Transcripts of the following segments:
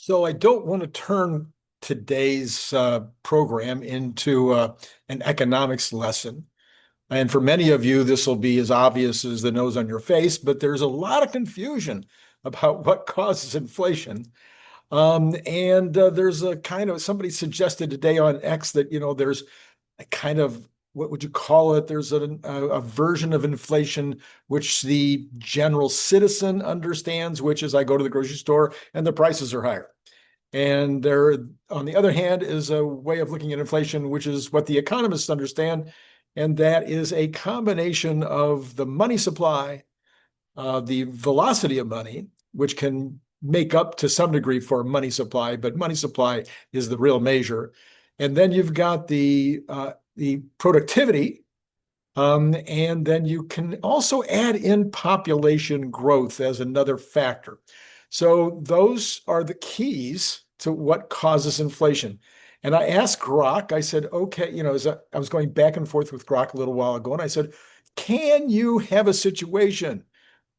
So I don't want to turn today's program into an economics lesson. And for many of you, this will be as obvious as the nose on your face, but there's a lot of confusion about what causes inflation. And there's a kind of, somebody suggested today on X that, there's a kind of, what would you call it? There's a version of inflation which the general citizen understands, which is I go to the grocery store and the prices are higher. And there, on the other hand, is a way of looking at inflation, which is what the economists understand. And that is a combination of the money supply, the velocity of money, which can make up to some degree for money supply, but money supply is the real measure. And then you've got the productivity, and then you can also add in population growth as another factor. So those are the keys to what causes inflation. And I asked Grok, I said, okay, as I was going back and forth with Grok a little while ago, and I said, can you have a situation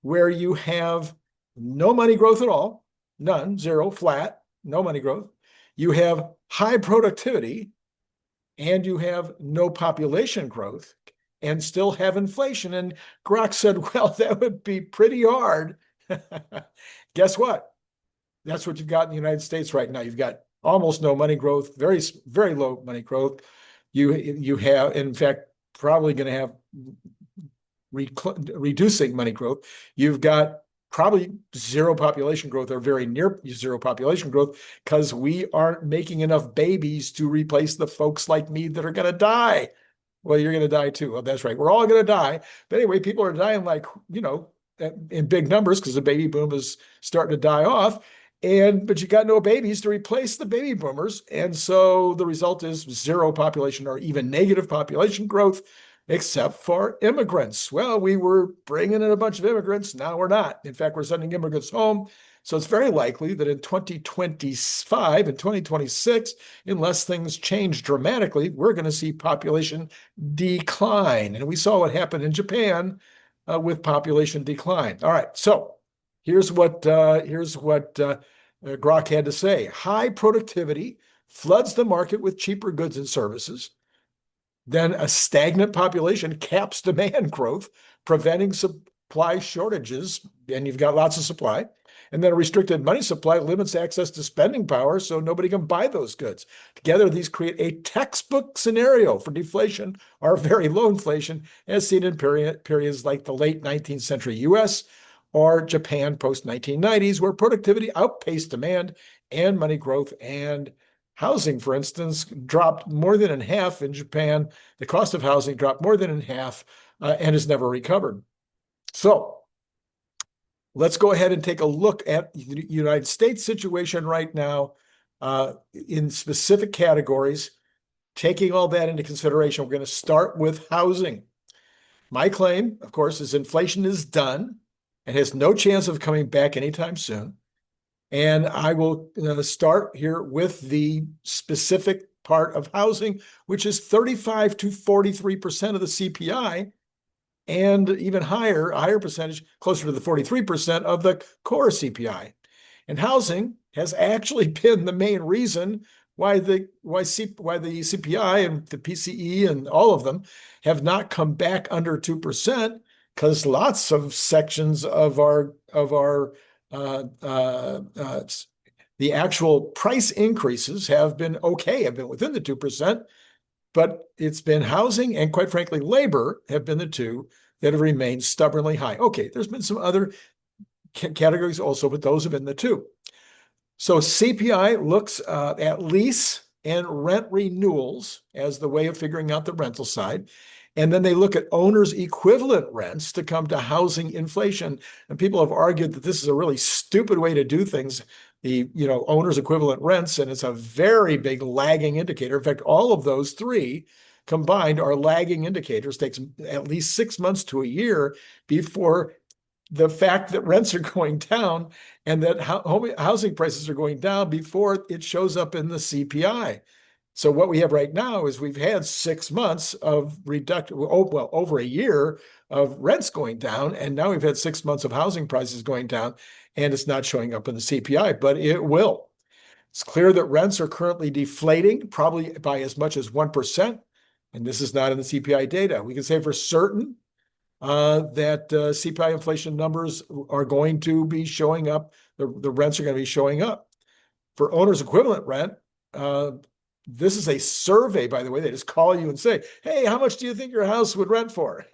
where you have no money growth at all, none, zero, flat, no money growth? You have high productivity and you have no population growth and still have inflation. And Grok said, well, that would be pretty hard. Guess what? That's what you've got in the United States right now. You've got almost no money growth, very, very low money growth. You have, in fact, probably going to have reducing money growth. You've got probably zero population growth or very near zero population growth because we aren't making enough babies to replace the folks like me that are going to die. Well, you're going to die too. Well, that's right. We're all going to die. But anyway, people are dying like, in big numbers because the baby boom is starting to die off. But you got no babies to replace the baby boomers. And so the result is zero population or even negative population growth, except for immigrants. Well, we were bringing in a bunch of immigrants. Now we're not. In fact, we're sending immigrants home. So it's very likely that in 2025 and 2026, unless things change dramatically, we're going to see population decline. And we saw what happened in Japan with population decline. All right, so here's what Grok had to say. High productivity floods the market with cheaper goods and services. Then a stagnant population caps demand growth, preventing supply shortages, and you've got lots of supply. And then a restricted money supply limits access to spending power, so nobody can buy those goods. Together, these create a textbook scenario for deflation or very low inflation, as seen in periods like the late 19th century US or Japan post-1990s, where productivity outpaced demand and money growth, and housing, for instance, dropped more than in half in Japan. The cost of housing dropped more than in half and has never recovered. So let's go ahead and take a look at the United States situation right now in specific categories. Taking all that into consideration, we're going to start with housing. My claim, of course, is inflation is done and has no chance of coming back anytime soon. And I will start here with the specific part of housing, which is 35 to 43% of the CPI, and even higher, a higher percentage, closer to the 43% of the core CPI. And housing has actually been the main reason why the CPI and the PCE and all of them have not come back under 2%, because lots of sections of the actual price increases have been okay, have been within the 2%, but it's been housing and, quite frankly, labor have been the two that have remained stubbornly high. Okay, there's been some other categories also, but those have been the two. So CPI looks at lease and rent renewals as the way of figuring out the rental side. And then they look at owners' equivalent rents to come to housing inflation. And people have argued that this is a really stupid way to do things, the owners' equivalent rents, and it's a very big lagging indicator. In fact, all of those three combined are lagging indicators. It takes at least 6 months to a year before the fact that rents are going down and that housing prices are going down before it shows up in the CPI. So what we have right now is we've had 6 months of reduction, over a year of rents going down, and now we've had 6 months of housing prices going down, and it's not showing up in the CPI, but it will. It's clear that rents are currently deflating, probably by as much as 1%. And this is not in the CPI data. We can say for certain that CPI inflation numbers are going to be showing up. The rents are going to be showing up. For owner's equivalent rent, this is a survey, by the way. They just call you and say, hey, how much do you think your house would rent for?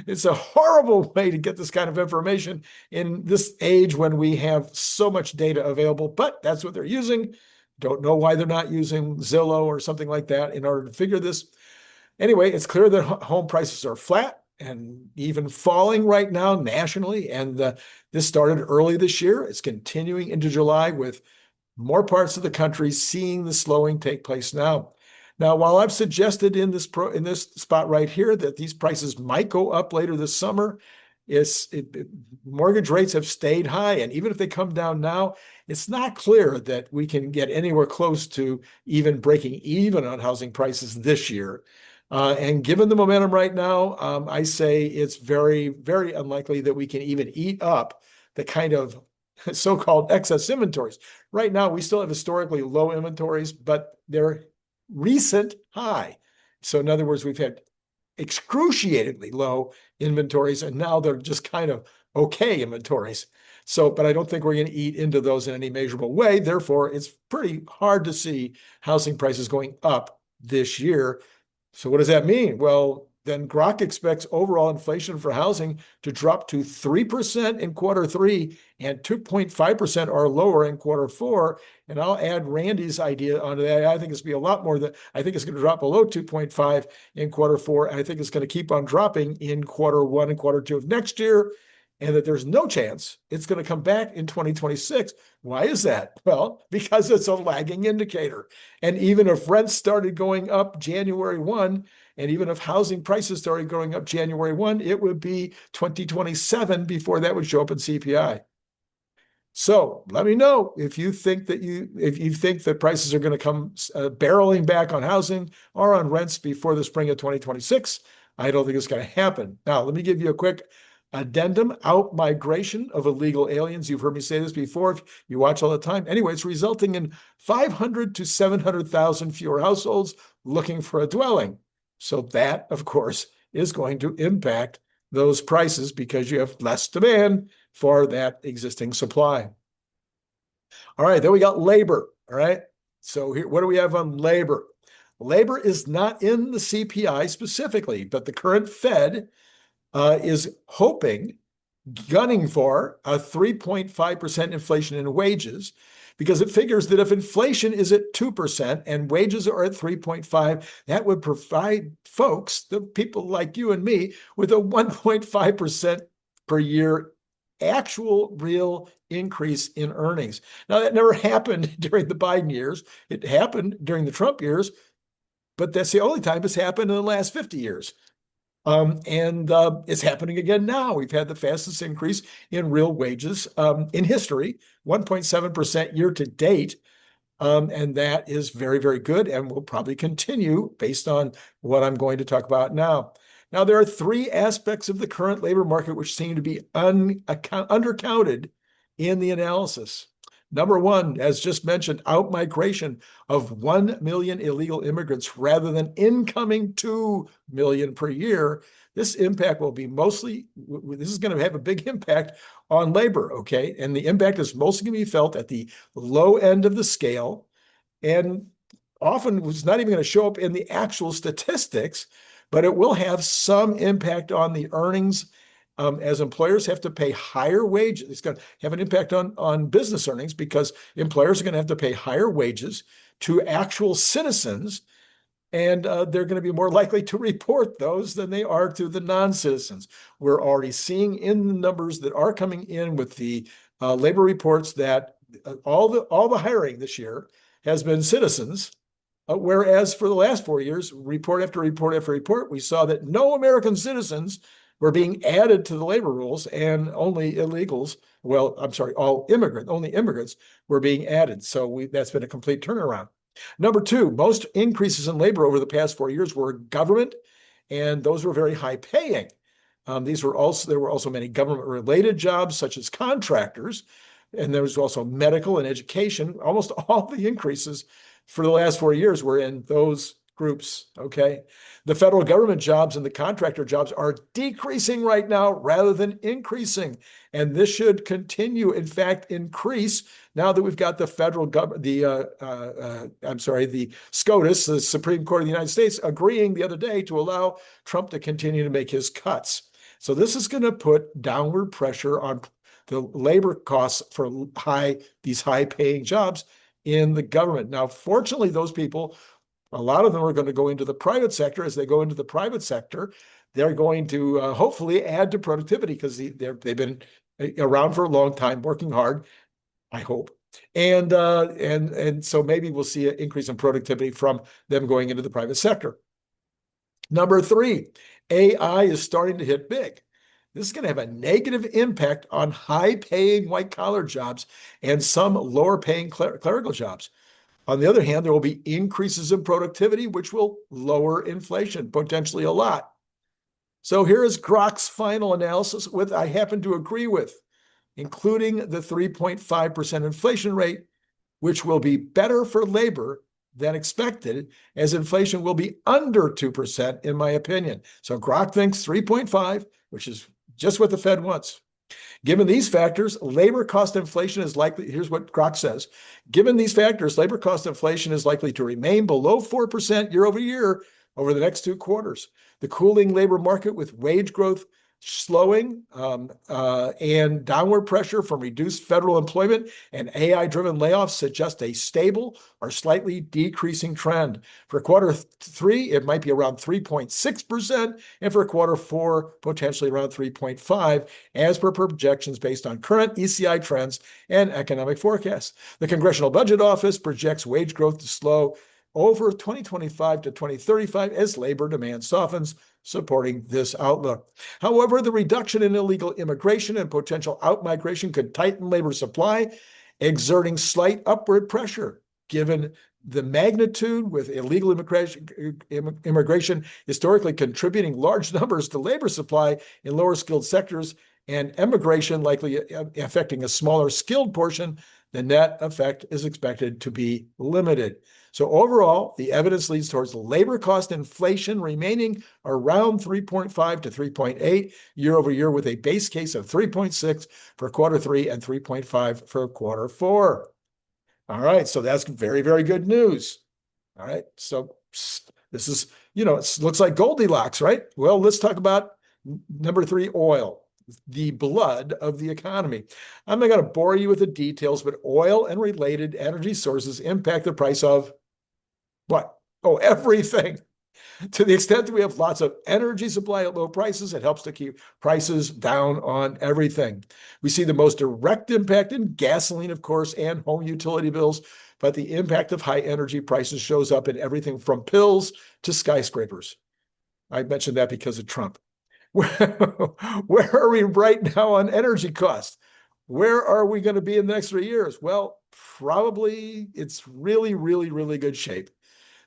It's a horrible way to get this kind of information in this age when we have so much data available, but that's what they're using. Don't know why they're not using Zillow or something like that in order to figure this. Anyway, it's clear that home prices are flat and even falling right now nationally. And this started early this year. It's continuing into July with more parts of the country seeing the slowing take place now. Now, while I've suggested in this spot right here that these prices might go up later this summer, mortgage rates have stayed high. And even if they come down now, it's not clear that we can get anywhere close to even breaking even on housing prices this year. And given the momentum right now, I say it's very, very unlikely that we can even eat up the kind of so-called excess inventories. Right now, we still have historically low inventories, but they're recent high. So in other words, we've had excruciatingly low inventories, and now they're just kind of okay inventories. So, but I don't think we're going to eat into those in any measurable way. Therefore, it's pretty hard to see housing prices going up this year. So what does that mean? Well, then Grok expects overall inflation for housing to drop to 3% in Q3 and 2.5% or lower in Q4. And I'll add Randy's idea onto that. I think it's going to be a lot more than, I think it's going to drop below 2.5 in Q4. And I think it's going to keep on dropping in Q1 and Q2 of next year. And that there's no chance it's going to come back in 2026. Why is that? Well, because it's a lagging indicator. And even if rents started going up January 1, and even if housing prices started going up January 1, it would be 2027 before that would show up in CPI. So let me know if you think that prices are going to come barreling back on housing or on rents before the spring of 2026. I don't think it's going to happen. Now, let me give you a quick addendum: out-migration of illegal aliens. You've heard me say this before if you watch all the time. Anyway, it's resulting in 500 to 700,000 fewer households looking for a dwelling. So that, of course, is going to impact those prices because you have less demand for that existing supply. All right, then we got labor. All right, so here, what do we have on labor? Labor is not in the CPI specifically, but the current Fed is hoping, gunning for a 3.5% inflation in wages, because it figures that if inflation is at 2% and wages are at 3.5, that would provide folks, the people like you and me, with a 1.5% per year actual real increase in earnings. Now, that never happened during the Biden years. It happened during the Trump years, but that's the only time it's happened in the last 50 years. It's happening again now. We've had the fastest increase in real wages in history, 1.7% year to date. And that is very, very good and will probably continue based on what I'm going to talk about now. Now, there are three aspects of the current labor market which seem to be undercounted in the analysis. Number one, as just mentioned, out-migration of 1 million illegal immigrants rather than incoming 2 million per year. This impact will be mostly, this is going to have a big impact on labor, okay? And the impact is mostly going to be felt at the low end of the scale, and often it's not even going to show up in the actual statistics, but it will have some impact on the earnings. As employers have to pay higher wages, it's going to have an impact on business earnings because employers are going to have to pay higher wages to actual citizens, and they're going to be more likely to report those than they are to the non-citizens. We're already seeing in the numbers that are coming in with the labor reports that all the hiring this year has been citizens, whereas for the last 4 years, report after report after report, we saw that no American citizens were being added to the labor rules, and only illegals, well, I'm sorry, only immigrants were being added. So that's been a complete turnaround. Number two, most increases in labor over the past 4 years were government, and those were very high paying. There were also many government related jobs such as contractors, And there was also medical and education. Almost all the increases for the last 4 years were in those groups, okay? The federal government jobs and the contractor jobs are decreasing right now rather than increasing. And this should continue, in fact, increase now that we've got the federal government, the SCOTUS, the Supreme Court of the United States, agreeing the other day to allow Trump to continue to make his cuts. So this is going to put downward pressure on the labor costs for these high-paying jobs in the government. Now, fortunately, those people, a lot of them are going to go into the private sector. As they go into the private sector, they're going to hopefully add to productivity because they've been around for a long time, working hard, I hope. And so maybe we'll see an increase in productivity from them going into the private sector. Number 3, AI is starting to hit big. This is going to have a negative impact on high-paying white-collar jobs and some lower-paying clerical jobs. On the other hand, there will be increases in productivity, which will lower inflation, potentially a lot. So here is Grok's final analysis, which I happen to agree with, including the 3.5% inflation rate, which will be better for labor than expected, as inflation will be under 2%, in my opinion. So Grok thinks 3.5, which is just what the Fed wants. Given these factors, labor cost inflation is likely, here's what Grok says, given these factors, labor cost inflation is likely to remain below 4% year over year over the next 2 quarters. The cooling labor market with wage growth slowing and downward pressure from reduced federal employment and AI-driven layoffs suggest a stable or slightly decreasing trend. For quarter 3, it might be around 3.6%, and for quarter 4, potentially around 3.5%, as per projections based on current ECI trends and economic forecasts. The Congressional Budget Office projects wage growth to slow over 2025 to 2035 as labor demand softens, supporting this outlook. However, the reduction in illegal immigration and potential outmigration could tighten labor supply, exerting slight upward pressure. Given the magnitude with illegal immigration historically contributing large numbers to labor supply in lower skilled sectors and immigration likely affecting a smaller skilled portion, the net effect is expected to be limited. So overall, the evidence leads towards labor cost inflation remaining around 3.5 to 3.8 year over year, with a base case of 3.6 for quarter 3 and 3.5 for quarter 4. All right, so that's very, very good news. All right, so this is, it looks like Goldilocks, right? Well, let's talk about number 3, oil, the blood of the economy. I'm not going to bore you with the details, but oil and related energy sources impact the price of what? Oh, everything. To the extent that we have lots of energy supply at low prices, it helps to keep prices down on everything. We see the most direct impact in gasoline, of course, and home utility bills, but the impact of high energy prices shows up in everything from pills to skyscrapers. I mentioned that because of Trump. Where are we right now on energy costs? Where are we going to be in the next 3 years? Well, probably it's really, really, really good shape.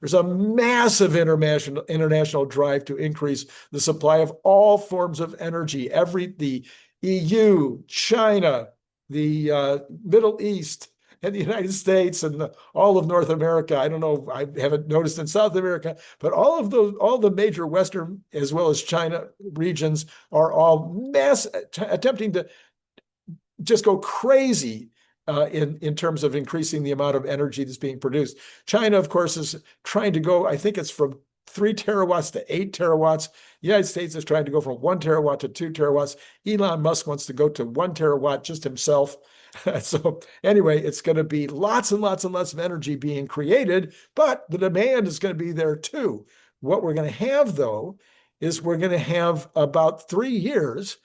There's a massive international drive to increase the supply of all forms of energy. The EU, China, the Middle East, and the United States, and all of North America. I don't know, I haven't noticed in South America, but all the major Western as well as China regions are all attempting to just go crazy in terms of increasing the amount of energy that's being produced. China, of course, is trying to go, I think it's from 3 terawatts to 8 terawatts. The United States is trying to go from 1 terawatt to 2 terawatts. Elon Musk wants to go to 1 terawatt just himself. So anyway, it's going to be lots and lots and lots of energy being created, but the demand is going to be there too. What we're going to have, though, is we're going to have about 3 years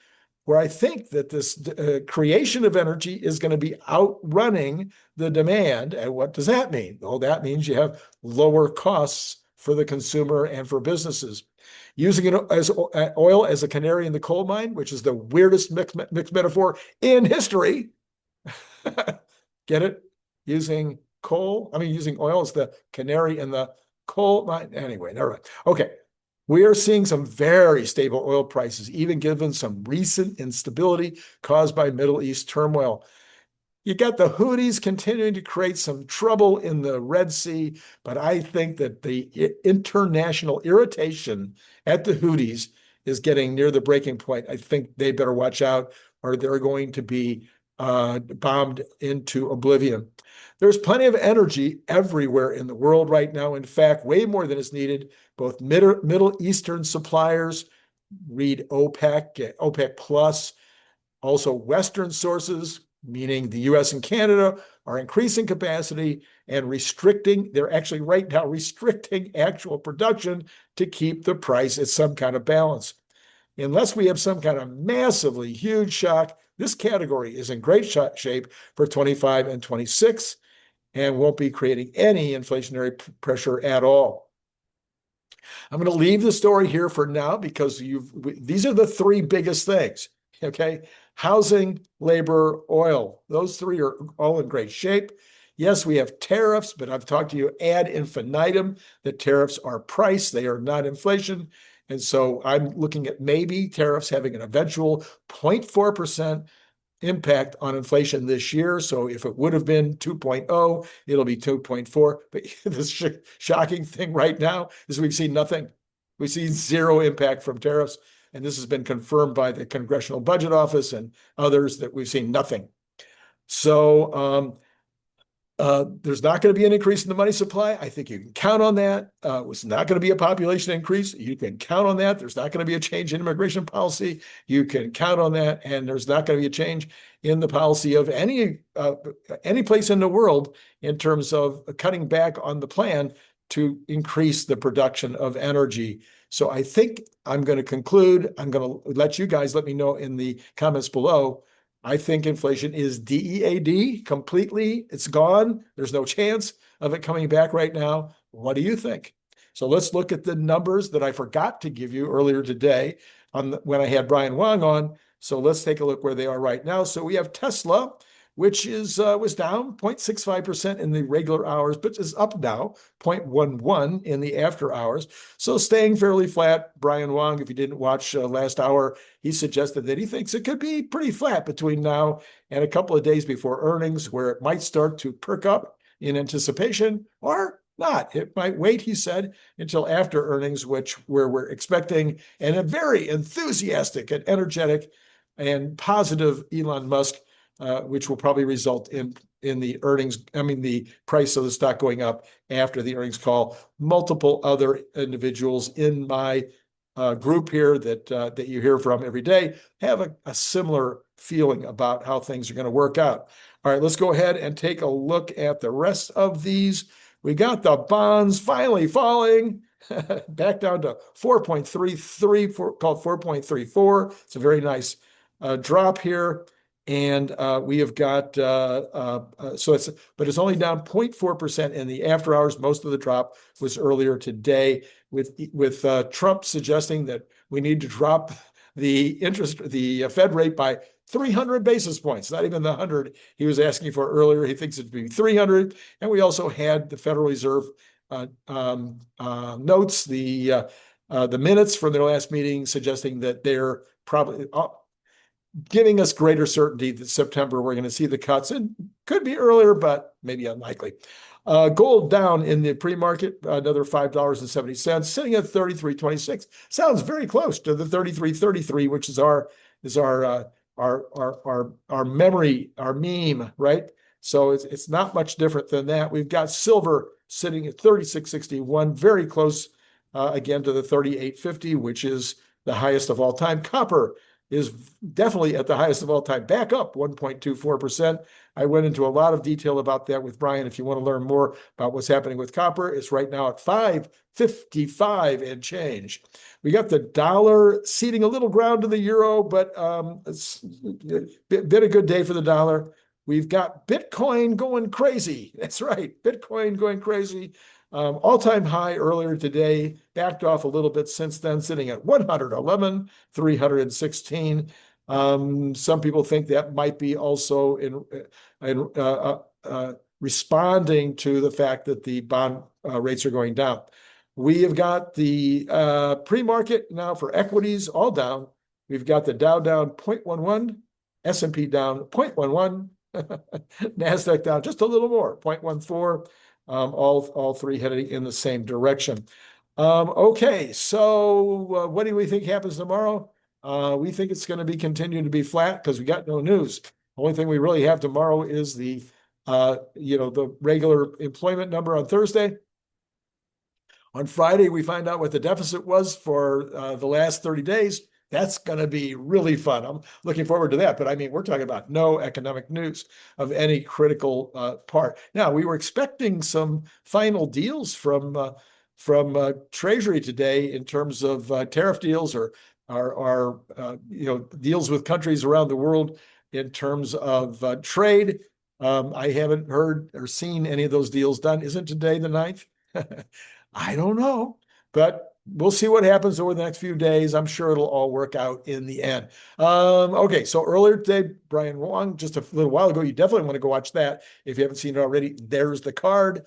where I think that this creation of energy is going to be outrunning the demand. And what does that mean? Well, that means you have lower costs for the consumer and for businesses. Using it as oil as a canary in the coal mine, which is the weirdest mixed metaphor in history. Get it? Using oil as the canary in the coal mine. Anyway, never mind. Okay. We are seeing some very stable oil prices, even given some recent instability caused by Middle East turmoil. You got the Houthis continuing to create some trouble in the Red Sea, but I think that the international irritation at the Houthis is getting near the breaking point. I think they better watch out, or they're going to be bombed into oblivion. There's plenty of energy everywhere in the world right now. In fact, way more than is needed. Both Middle Eastern suppliers, read OPEC, OPEC plus, also Western sources, meaning the US and Canada, are increasing capacity and restricting, they're actually right now restricting actual production to keep the price at some kind of balance. Unless we have some kind of massively huge shock, this category is in great shape for 25 and 26 and won't be creating any inflationary pressure at all. I'm going to leave the story here for now because these are the three biggest things, okay? Housing, labor, oil. Those three are all in great shape. Yes, we have tariffs, but I've talked to you ad infinitum that tariffs are price. They are not inflation. And so I'm looking at maybe tariffs having an eventual 0.4% impact on inflation this year. So if it would have been 2.0, it'll be 2.4. But the shocking thing right now is we've seen nothing. We've seen zero impact from tariffs. And this has been confirmed by the Congressional Budget Office and others that we've seen nothing. So there's not going to be an increase in the money supply. I think you can count on that. It's not going to be a population increase. You can count on that. There's not going to be a change in immigration policy. You can count on that. And there's not going to be a change in the policy of any place in the world in terms of cutting back on the plan to increase the production of energy. So I think I'm going to conclude. I'm going to let you guys let me know in the comments below. I think inflation is DEAD completely. It's gone. There's no chance of it coming back right now. What do you think? So let's look at the numbers that I forgot to give you earlier today when I had Brian Wang on. So let's take a look where they are right now. So we have Tesla, which was down 0.65% in the regular hours, but is up now 0.11 in the after hours. So staying fairly flat. Brian Wang, if you didn't watch last hour, he suggested that he thinks it could be pretty flat between now and a couple of days before earnings, where it might start to perk up in anticipation or not. It might wait, he said, until after earnings, where we're expecting and a very enthusiastic and energetic and positive Elon Musk, which will probably result in the earnings, the price of the stock going up after the earnings call. Multiple other individuals in my group here that you hear from every day have a similar feeling about how things are going to work out. All right, let's go ahead and take a look at the rest of these. We got the bonds finally falling back down to 4.33, called 4.34. It's a very nice drop here. And we have got, but it's only down 0.4% in the after hours. Most of the drop was earlier today with Trump suggesting that we need to drop the Fed rate by 300 basis points, not even the 100 he was asking for earlier. He thinks it'd be 300. And we also had the Federal Reserve notes, the minutes from their last meeting suggesting that they're probably giving us greater certainty that September we're going to see the cuts, and could be earlier, but maybe unlikely. Gold down in the pre-market, another $5.70, sitting at 33.26. Sounds very close to the 33.33, which is our memory, our meme, right? So it's not much different than that. We've got silver sitting at 36.61, very close again to the 38.50, which is the highest of all time. Copper is definitely at the highest of all time, back up 1.24%. I went into a lot of detail about that with Brian. If you want to learn more about what's happening with copper, it's right now at 5.55 and change. We got the dollar ceding a little ground to the euro, but it's been a good day for the dollar. We've got Bitcoin going crazy. That's right, Bitcoin going crazy. All-time high earlier today, backed off a little bit since then, sitting at 111,316. Some people think that might be also in responding to the fact that the bond rates are going down. We have got the pre-market now for equities all down. We've got the Dow down 0.11, S&P down 0.11, NASDAQ down just a little more, 0.14. All three heading in the same direction. Okay, so what do we think happens tomorrow? We think it's going to be continuing to be flat because we got no news. Only thing we really have tomorrow is the the regular employment number on Thursday. On Friday, we find out what the deficit was for the last 30 days. That's going to be really fun. I'm looking forward to that. But I mean, we're talking about no economic news of any critical part. Now, we were expecting some final deals from Treasury today in terms of tariff deals or deals with countries around the world in terms of trade. I haven't heard or seen any of those deals done. Isn't today the 9th? I don't know, but we'll see what happens over the next few days. I'm sure it'll all work out in the end. Okay, so earlier today, Brian Wang, just a little while ago, you definitely want to go watch that if you haven't seen it already. There's the card.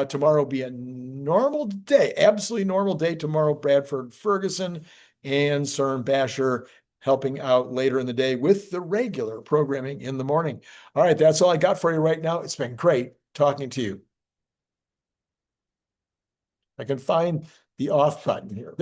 Tomorrow will be a normal day, absolutely normal day tomorrow. Bradford Ferguson and Søren Basher helping out later in the day with the regular programming in the morning. All right, that's all I got for you right now. It's been great talking to you. I can find the off button here.